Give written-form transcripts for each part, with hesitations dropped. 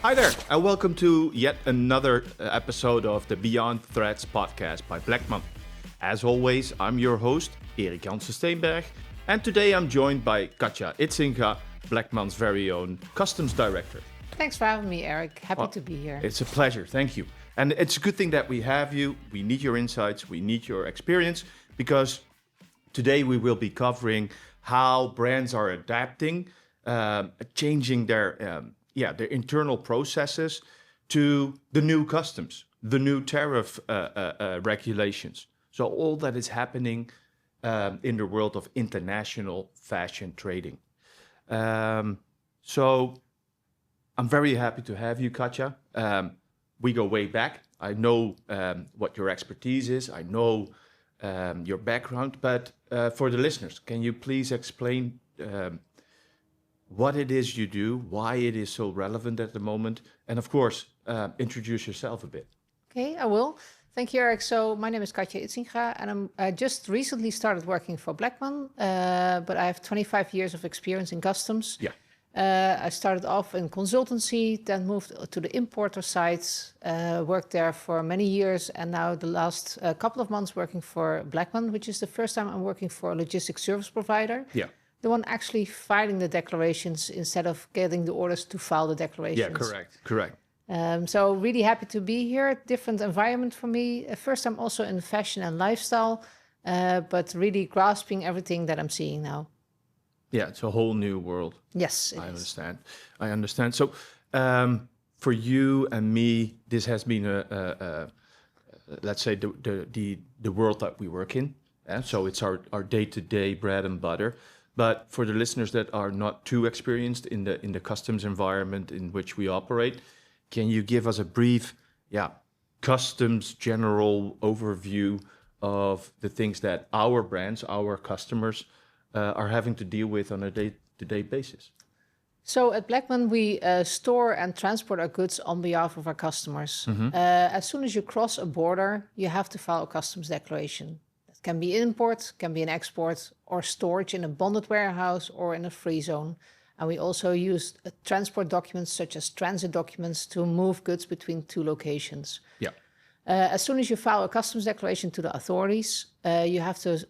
Hi there, and welcome to yet another episode of the Beyond Threats podcast by Bleckmann. As always, I'm your host, Erik Janssen Steenberg, and today I'm joined by Katja Idsinga, Bleckmann's very own Customs Director. Thanks for having me, Erik. Happy to be here. It's a pleasure, thank you. And it's a good thing that we have you. We need your insights, we need your experience, because today we will be covering how brands are adapting, changing their internal processes to the new customs, the new tariff regulations. So all that is happening in the world of international fashion trading. So I'm very happy to have you, Katja. We go way back. I know what your expertise is. I know your background, but for the listeners, can you please explain what it is you do, why it is so relevant at the moment, and of course, introduce yourself a bit. Okay, I will. Thank you, Erik. So my name is Katja Idsinga, and I just recently started working for Bleckmann, but I have 25 years of experience in customs. Yeah. I started off in consultancy, then moved to the importer side, worked there for many years, and now the last couple of months working for Bleckmann, which is the first time I'm working for a logistics service provider. Yeah. The one actually filing the declarations instead of getting the orders to file the declarations. Yeah, correct. So really happy to be here. Different environment for me. First, I'm also in fashion and lifestyle, but really grasping everything that I'm seeing now. Yeah, it's a whole new world. Yes, I understand. So for you and me, this has been let's say the world that we work in. So it's our day-to-day bread and butter. But for the listeners that are not too experienced in the customs environment in which we operate, can you give us a brief, customs general overview of the things that our brands, our customers, are having to deal with on a day-to-day basis? So at Bleckmann, we store and transport our goods on behalf of our customers. Mm-hmm. As soon as you cross a border, you have to file a customs declaration. That can be import, can be an export, or storage in a bonded warehouse or in a free zone. And we also use transport documents such as transit documents to move goods between two locations. Yeah. As soon as you file a customs declaration to the authorities, you have to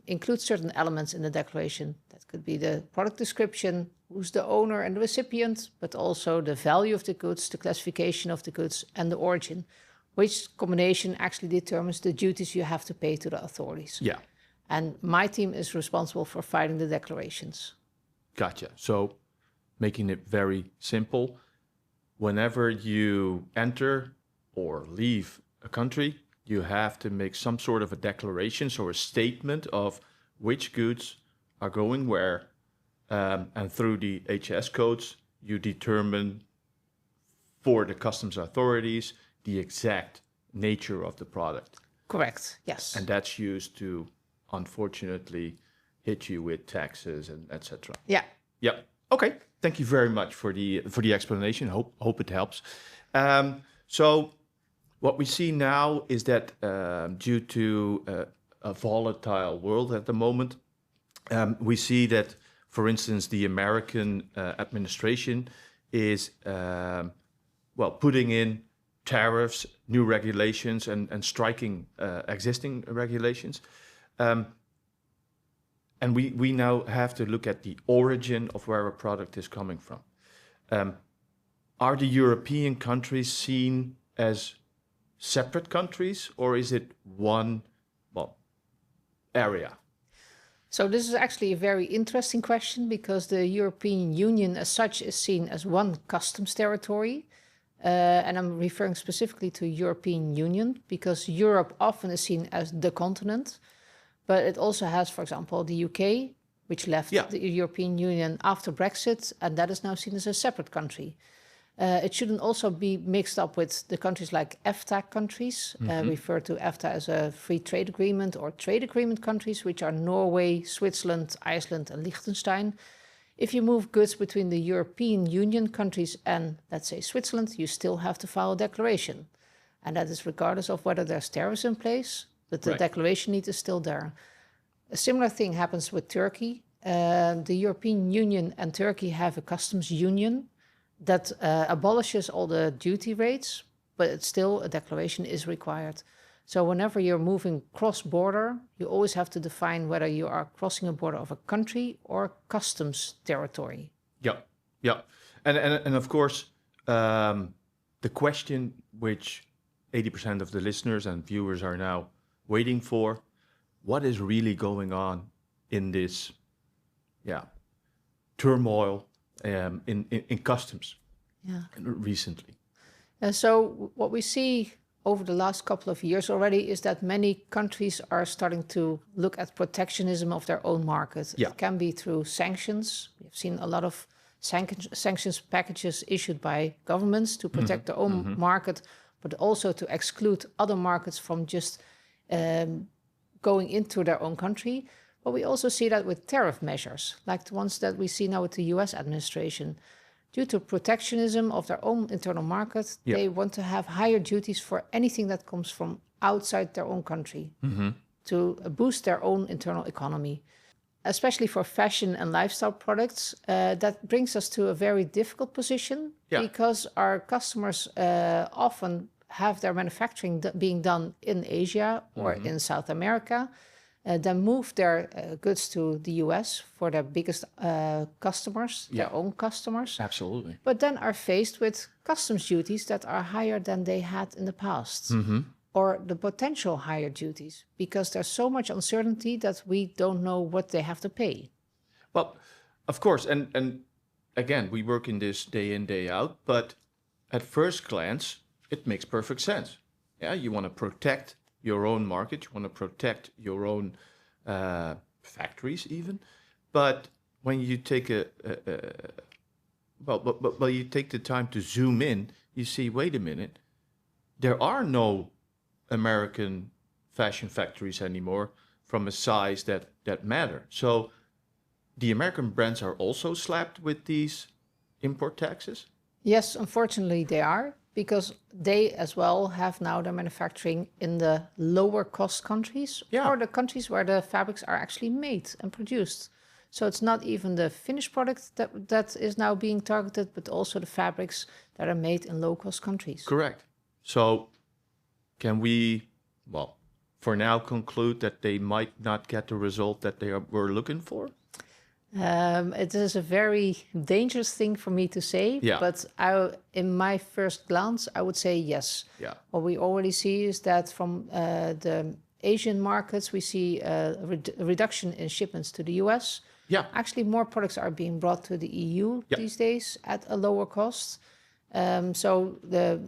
include certain elements in the declaration. That could be the product description, who's the owner and the recipient, but also the value of the goods, the classification of the goods, and the origin, which combination actually determines the duties you have to pay to the authorities. Yeah. And my team is responsible for filing the declarations. Gotcha. So making it very simple, whenever you enter or leave a country, you have to make some sort of a declaration, so a statement of which goods are going where, and through the HS codes, you determine for the customs authorities the exact nature of the product. Correct, yes. And that's used to, unfortunately, hit you with taxes and etc. Yeah. Yep. Okay. Thank you very much for the explanation. Hope it helps. So what we see now is that due to a volatile world at the moment, we see that, for instance, the American administration is putting in tariffs, new regulations, and striking existing regulations. And we now have to look at the origin of where a product is coming from. Are the European countries seen as separate countries, or is it one area? So this is actually a very interesting question, because the European Union as such is seen as one customs territory. And I'm referring specifically to European Union, because Europe often is seen as the continent. But it also has, for example, the UK, which left the European Union after Brexit, and that is now seen as a separate country. It shouldn't also be mixed up with the countries like EFTA countries, refer to EFTA as a free trade agreement or trade agreement countries, which are Norway, Switzerland, Iceland, and Liechtenstein. If you move goods between the European Union countries and, let's say, Switzerland, you still have to file a declaration. And that is regardless of whether there's tariffs in place, but the declaration need is still there. A similar thing happens with Turkey. The European Union and Turkey have a customs union that abolishes all the duty rates, but it's still a declaration is required. So whenever you're moving cross-border, you always have to define whether you are crossing a border of a country or customs territory. Yeah, yeah. And of course, the question which 80% of the listeners and viewers are now waiting for, what is really going on in this, turmoil in customs recently? So what we see over the last couple of years already is that many countries are starting to look at protectionism of their own market. Yeah. It can be through sanctions. We've seen a lot of sanctions packages issued by governments to protect their own market, but also to exclude other markets from just going into their own country. But we also see that with tariff measures, like the ones that we see now with the US administration. Due to protectionism of their own internal market, they want to have higher duties for anything that comes from outside their own country to boost their own internal economy. Especially for fashion and lifestyle products, that brings us to a very difficult position because our customers often have their manufacturing being done in Asia or in South America, then move their goods to the US for their biggest customers, their own customers. Absolutely. But then are faced with customs duties that are higher than they had in the past, or the potential higher duties, because there's so much uncertainty that we don't know what they have to pay. Well, of course, and again, we work in this day in, day out, but at first glance, it makes perfect sense. Yeah, you want to protect your own market, you want to protect your own factories even, but when you take you take the time to zoom in, you see, wait a minute, there are no American fashion factories anymore from a size that matter. So the American brands are also slapped with these import taxes? Yes, unfortunately they are, because they as well have now their manufacturing in the lower cost countries or the countries where the fabrics are actually made and produced. So it's not even the finished product that is now being targeted, but also the fabrics that are made in low cost countries. Correct. So can we, for now conclude that they might not get the result that they were looking for? It is a very dangerous thing for me to say, but in my first glance, I would say yes. Yeah. What we already see is that from the Asian markets, we see a reduction in shipments to the US. Yeah. Actually, more products are being brought to the EU these days at a lower cost. So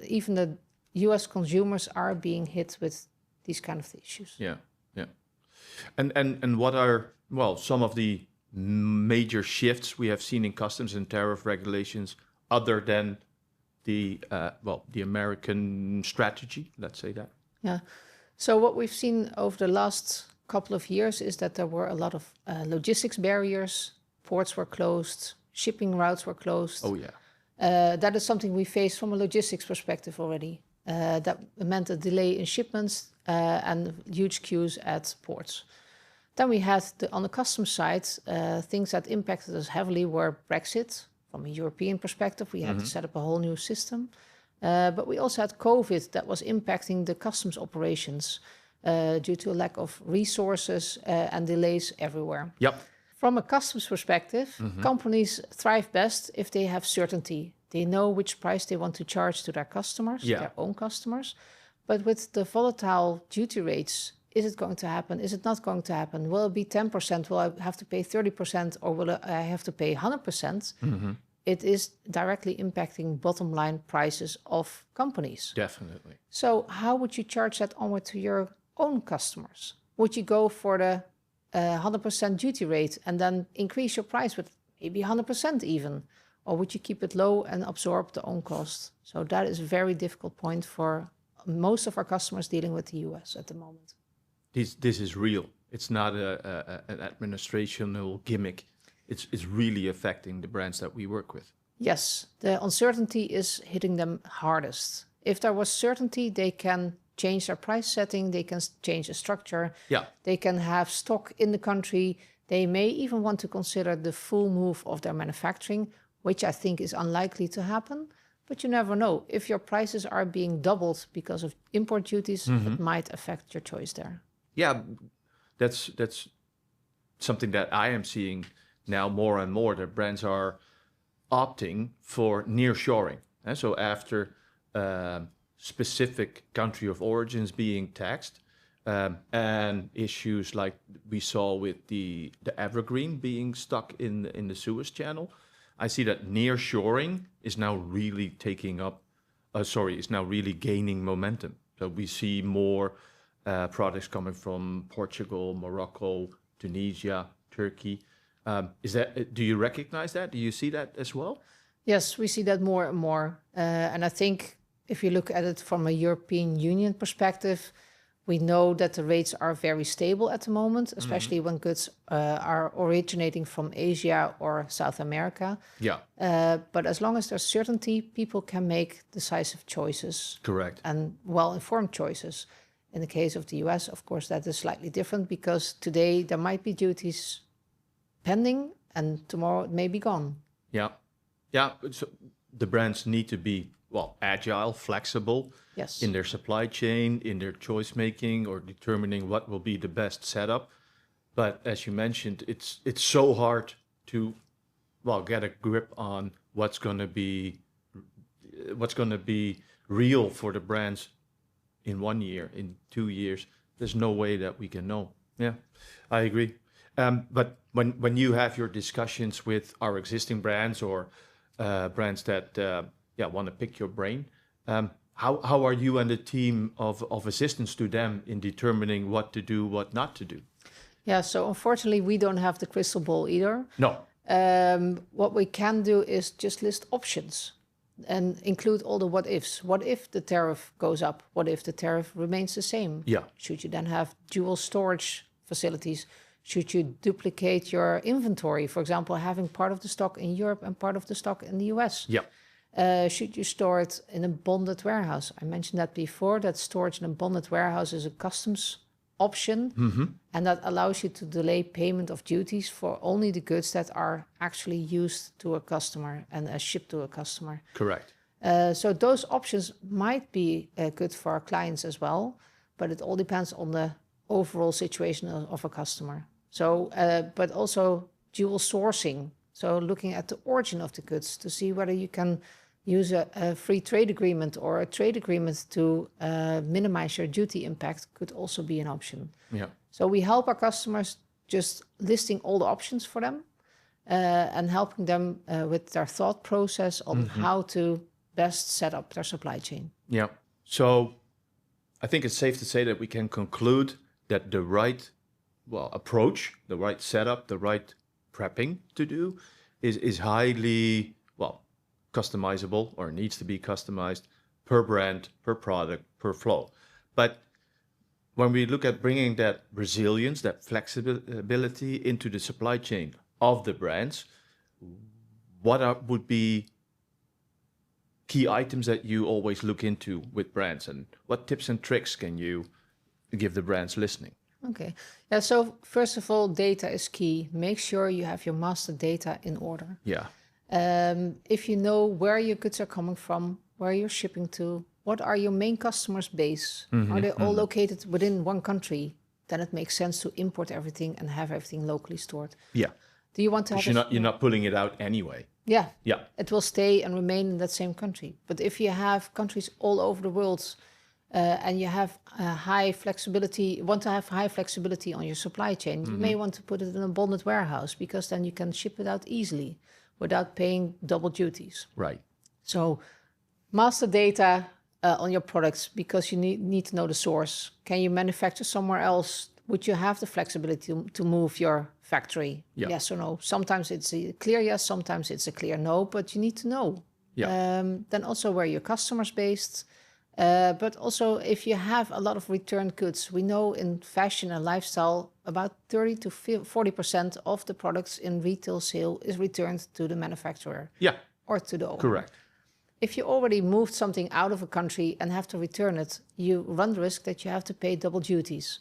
even the US consumers are being hit with these kind of issues. Yeah, yeah. And what are, some of the major shifts we have seen in customs and tariff regulations other than the American strategy, let's say that? Yeah. So what we've seen over the last couple of years is that there were a lot of logistics barriers, ports were closed, shipping routes were closed. Oh, yeah. That is something we faced from a logistics perspective already. That meant a delay in shipments and huge queues at ports. Then we had, on the customs side, things that impacted us heavily were Brexit. From a European perspective, we had to set up a whole new system. But we also had COVID that was impacting the customs operations due to a lack of resources and delays everywhere. Yep. From a customs perspective, companies thrive best if they have certainty. They know which price they want to charge to their customers, their own customers. But with the volatile duty rates, is it going to happen? Is it not going to happen? Will it be 10%? Will I have to pay 30%? Or will I have to pay 100%? It is directly impacting bottom line prices of companies. Definitely. So how would you charge that onward to your own customers? Would you go for the 100% duty rate and then increase your price with maybe 100% even? Or would you keep it low and absorb the own cost? So that is a very difficult point for most of our customers dealing with the US at the moment. This is real. It's not an administrational gimmick. It's really affecting the brands that we work with. Yes, the uncertainty is hitting them hardest. If there was certainty, they can change their price setting, they can change the structure, they can have stock in the country, they may even want to consider the full move of their manufacturing, which I think is unlikely to happen. But you never know. If your prices are being doubled because of import duties, it might affect your choice there. Yeah, that's something that I am seeing now more and more. That brands are opting for nearshoring. So after specific country of origins being taxed, and issues like we saw with the evergreen being stuck in the Suez Channel, I see that nearshoring is now really is now really gaining momentum. So we see more products coming from Portugal, Morocco, Tunisia, Turkey. Do you recognize that? Do you see that as well? Yes, we see that more and more. And I think if you look at it from a European Union perspective, we know that the rates are very stable at the moment, especially when goods are originating from Asia or South America. Yeah. But as long as there's certainty, people can make decisive choices. Correct. And well-informed choices. In the case of the US, of course, that is slightly different because today there might be duties pending and tomorrow it may be gone. Yeah. Yeah. So the brands need to be, agile, flexible in their supply chain, in their choice making or determining what will be the best setup. But as you mentioned, it's so hard to, get a grip on what's going to be real for the brands in 1 year, in 2 years. There's no way that we can know. Yeah, I agree. But when you have your discussions with our existing brands or brands that want to pick your brain, how are you and the team of assistants to them in determining what to do, what not to do? Yeah, so unfortunately, we don't have the crystal ball either. No. What we can do is just list options and include all the what ifs. What if the tariff goes up? What if the tariff remains the same? Yeah. Should you then have dual storage facilities? Should you duplicate your inventory? For example, having part of the stock in Europe and part of the stock in the US? Yeah. Should you store it in a bonded warehouse? I mentioned that before, that storage in a bonded warehouse is a customs option, and that allows you to delay payment of duties for only the goods that are actually used to a customer and shipped to a customer. Correct. So those options might be good for our clients as well, but it all depends on the overall situation of a customer. So, but also dual sourcing. So looking at the origin of the goods to see whether you can use a free trade agreement or a trade agreement to minimize your duty impact could also be an option. Yeah. So we help our customers just listing all the options for them and helping them with their thought process on how to best set up their supply chain. Yeah. So I think it's safe to say that we can conclude that the right approach, the right setup, the right prepping to do is highly customizable, or needs to be customized per brand, per product, per flow. But when we look at bringing that resilience, that flexibility into the supply chain of the brands, what would be key items that you always look into with brands, and what tips and tricks can you give the brands listening? Okay. Yeah, so first of all, data is key. Make sure you have your master data in order. Yeah. If you know where your goods are coming from, where you're shipping to, what are your main customers' base? Are they all located within one country? Then it makes sense to import everything and have everything locally stored. Yeah. Do you want to have you're not pulling it out anyway. Yeah. Yeah. It will stay and remain in that same country. But if you have countries all over the world and you have high flexibility, want to have high flexibility on your supply chain, you may want to put it in a bonded warehouse because then you can ship it out easily without paying double duties. Right. So master data on your products because you need to know the source. Can you manufacture somewhere else? Would you have the flexibility to move your factory? Yeah. Yes or no? Sometimes it's a clear yes, sometimes it's a clear no, but you need to know. Yeah. Then also where your customer's based. But also if you have a lot of returned goods, we know in fashion and lifestyle, about 30 to 40% of the products in retail sale is returned to the manufacturer. Yeah. Or to the owner. Correct. If you already moved something out of a country and have to return it, you run the risk that you have to pay double duties.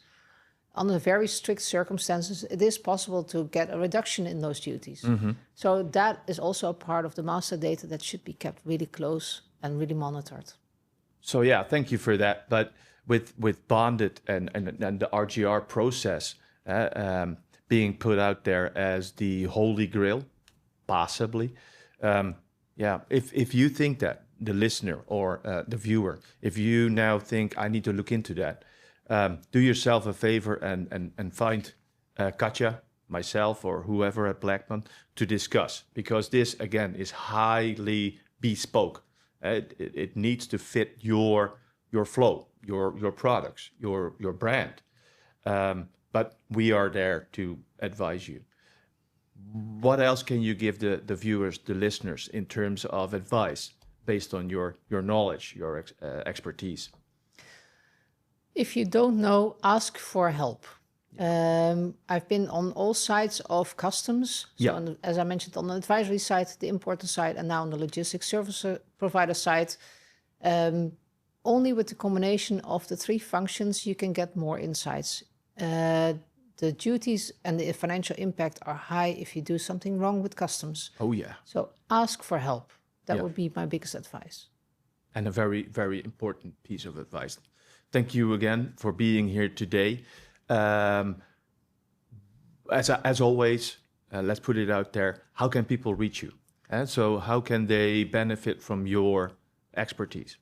under very strict circumstances, it is possible to get a reduction in those duties. So that is also a part of the master data that should be kept really close and really monitored. So yeah, thank you for that. But with bonded and the RGR process being put out there as the holy grail, possibly, if you think that, the listener or the viewer, if you now think I need to look into that, do yourself a favor and find Katja, myself, or whoever at Bleckmann to discuss, because this again is highly bespoke. It needs to fit your flow, your products, your brand. But we are there to advise you. What else can you give the viewers, the listeners, in terms of advice based on your knowledge, your expertise? If you don't know, ask for help. I've been on all sides of customs. So as I mentioned, on the advisory side, the importer side, and now on the logistics service provider side. Only with the combination of the three functions, you can get more insights. The duties and the financial impact are high if you do something wrong with customs. Oh, yeah. So ask for help. That would be my biggest advice. And a very, very important piece of advice. Thank you again for being here today. As always, let's put it out there. How can people reach you? And so how can they benefit from your expertise?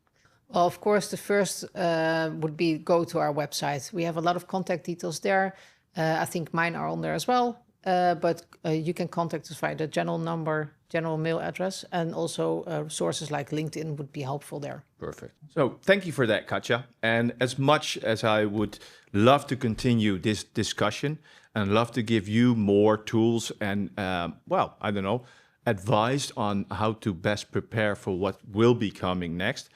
Well, of course, the first would be go to our website. We have a lot of contact details there. I think mine are on there as well. But you can contact us via the general number, general mail address, and also sources like LinkedIn would be helpful there. Perfect. So thank you for that, Katja. And as much as I would love to continue this discussion and love to give you more tools and, advice on how to best prepare for what will be coming next,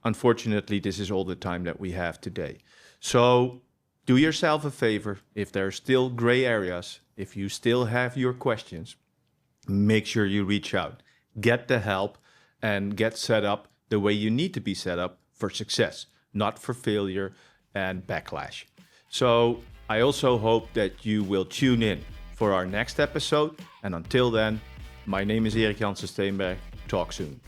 unfortunately, this is all the time that we have today. So do yourself a favor. If there are still gray areas, if you still have your questions, make sure you reach out, get the help, and get set up the way you need to be set up for success, not for failure and backlash. So I also hope that you will tune in for our next episode. And until then, my name is Erik Janssen Steenberg. Talk soon.